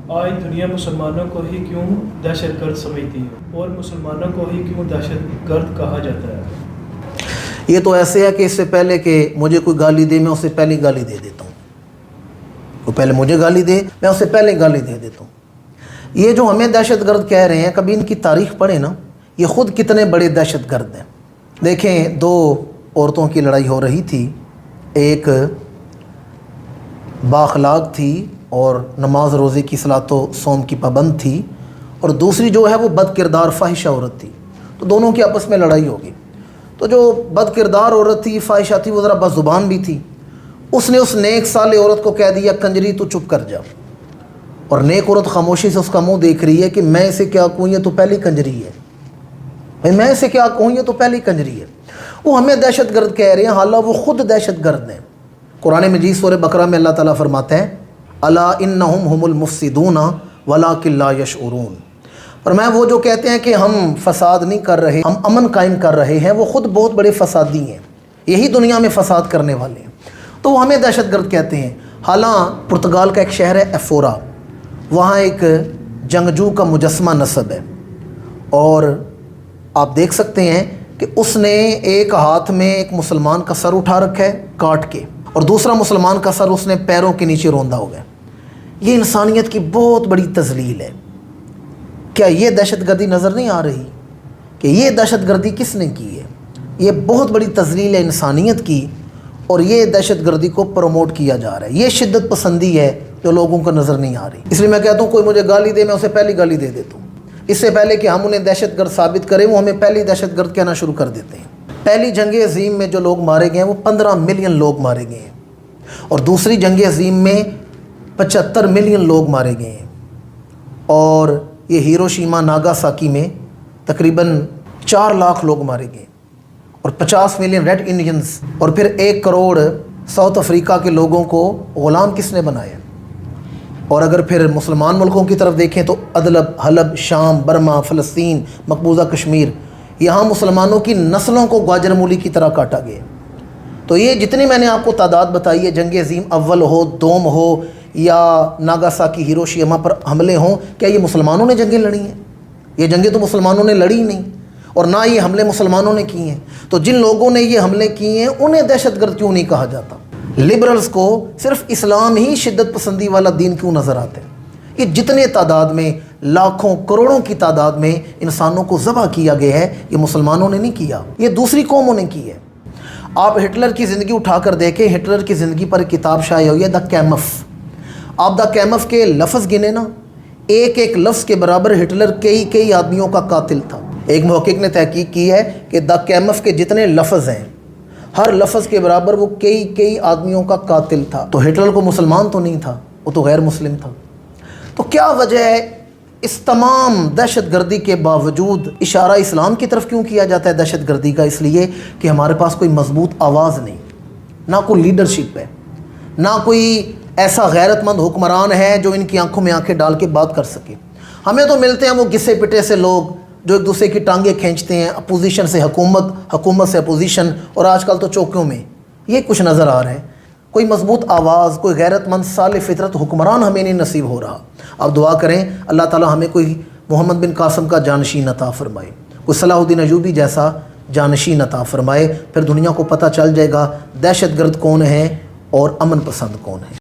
آج دنیا مسلمانوں کو ہی کیوں دہشت گرد سمجھتی ہے اور مسلمانوں کو ہی کیوں دہشت گرد کہا جاتا ہے؟ یہ تو ایسے ہے کہ اس سے پہلے کہ مجھے کوئی گالی دے میں اسے پہلے گالی دے دیتا ہوں. وہ پہلے مجھے گالی دے میں اسے پہلے گالی دے دیتا ہوں. یہ جو ہمیں دہشت گرد کہہ رہے ہیں کبھی ان کی تاریخ پڑھیں نا, یہ خود کتنے بڑے دہشت گرد ہیں. دیکھیں, دو عورتوں کی لڑائی ہو رہی تھی. ایک بااخلاق تھی اور نماز روزے کی صلاۃ و صوم کی پابند تھی, اور دوسری جو ہے وہ بد کردار فاحشہ عورت تھی. تو دونوں کی آپس میں لڑائی ہوگی. تو جو بد کردار عورت تھی, فاحشہ تھی, وہ ذرا بد زبان بھی تھی. اس نے اس نیک صالح عورت کو کہہ دیا, کنجری تو چپ کر جا. اور نیک عورت خاموشی سے اس کا منہ دیکھ رہی ہے کہ میں اسے کیا کہوں, یہ تو پہلی کنجری ہے. بھائی میں اسے کیا کہوں, یہ تو پہلی کنجری ہے. وہ ہمیں دہشت گرد کہہ رہے ہیں, حالانکہ وہ خود دہشت گرد ہیں. قرآن مجید سورہ بقرہ میں اللہ تعالیٰ فرماتے ہیں, الا انہم ہم المفسدون ولکن لا یشعرون. فرمایا وہ جو کہتے ہیں کہ ہم فساد نہیں کر رہے, ہم امن قائم کر رہے ہیں, وہ خود بہت بڑے فسادی ہیں. یہی دنیا میں فساد کرنے والے ہیں. تو وہ ہمیں دہشت گرد کہتے ہیں. حالانکہ پرتگال کا ایک شہر ہے ایفورا, وہاں ایک جنگجو کا مجسمہ نصب ہے, اور آپ دیکھ سکتے ہیں کہ اس نے ایک ہاتھ میں ایک مسلمان کا سر اٹھا رکھا ہے کاٹ کے, اور دوسرا مسلمان کا سر اس نے پیروں کے نیچے روندا ہو گیا. یہ انسانیت کی بہت بڑی تذلیل ہے. کیا یہ دہشت گردی نظر نہیں آ رہی کہ یہ دہشت گردی کس نے کی ہے؟ یہ بہت بڑی تذلیل ہے انسانیت کی, اور یہ دہشت گردی کو پروموٹ کیا جا رہا ہے. یہ شدت پسندی ہے جو لوگوں کو نظر نہیں آ رہی. اس لیے میں کہتا ہوں کوئی مجھے گالی دے میں اسے پہلی گالی دے دیتا ہوں. اس سے پہلے کہ ہم انہیں دہشت گرد ثابت کریں, وہ ہمیں پہلی دہشت گرد کہنا شروع کر دیتے ہیں. پہلی جنگ عظیم میں جو لوگ مارے گئے ہیں وہ 15 ملین لوگ مارے گئے ہیں, اور دوسری جنگ عظیم میں 75 ملین لوگ مارے گئے ہیں. اور یہ ہیروشیما ناگاساکی میں تقریباً 4 لاکھ لوگ مارے گئے, اور 50 ملین ریڈ انڈینز, اور پھر 1 کروڑ ساؤتھ افریقہ کے لوگوں کو غلام کس نے بنایا. اور اگر پھر مسلمان ملکوں کی طرف دیکھیں تو ادلب, حلب, شام, برما, فلسطین, مقبوضہ کشمیر, یہاں مسلمانوں کی نسلوں کو گاجر مولی کی طرح کاٹا گیا. تو یہ جتنی میں نے آپ کو تعداد بتائی ہے, جنگ عظیم اول ہو, دوم ہو, یا ناگاساکی ہیروشیما پر حملے ہوں, کیا یہ مسلمانوں نے جنگیں لڑی ہیں؟ یہ جنگیں تو مسلمانوں نے لڑی نہیں, اور نہ یہ حملے مسلمانوں نے کیے ہیں. تو جن لوگوں نے یہ حملے کیے ہیں انہیں دہشت گرد کیوں نہیں کہا جاتا؟ لبرلز کو صرف اسلام ہی شدت پسندی والا دین کیوں نظر آتا ہے؟ یہ جتنے تعداد میں, لاکھوں کروڑوں کی تعداد میں انسانوں کو ذبح کیا گیا ہے, یہ مسلمانوں نے نہیں کیا, یہ دوسری قوموں نے کی ہے. آپ ہٹلر کی زندگی اٹھا کر دیکھیں, ہٹلر کی زندگی پر ایک کتاب شائع ہوئی ہے, دا کیمف. آپ دا کیمف کے لفظ گنے نا, ایک ایک لفظ کے برابر ہٹلر کئی آدمیوں کا قاتل تھا. ایک محقق نے تحقیق کی ہے کہ دا کیمف کے جتنے لفظ ہیں, ہر لفظ کے برابر وہ کئی آدمیوں کا قاتل تھا. تو ہٹلر کو مسلمان تو نہیں تھا, وہ تو غیر مسلم تھا. تو کیا وجہ ہے اس تمام دہشت گردی کے باوجود اشارہ اسلام کی طرف کیوں کیا جاتا ہے دہشت گردی کا؟ اس لیے کہ ہمارے پاس کوئی مضبوط آواز نہیں, نہ کوئی لیڈرشپ ہے, نہ کوئی ایسا غیرت مند حکمران ہے جو ان کی آنکھوں میں آنکھیں ڈال کے بات کر سکے. ہمیں تو ملتے ہیں وہ گھسے پٹے سے لوگ جو ایک دوسرے کی ٹانگیں کھینچتے ہیں, اپوزیشن سے حکومت, حکومت سے اپوزیشن, اور آج کل تو چوکیوں میں یہ کچھ نظر آ رہا ہے. کوئی مضبوط آواز, کوئی غیرت مند صالح فطرت حکمران ہمیں نہیں نصیب ہو رہا. اب دعا کریں اللہ تعالیٰ ہمیں کوئی محمد بن قاسم کا جانشین عطا فرمائے, کوئی صلاح الدین ایوبی جیسا جانشین عطا فرمائے. پھر دنیا کو پتہ چل جائے گا دہشت گرد کون ہیں اور امن پسند کون ہیں.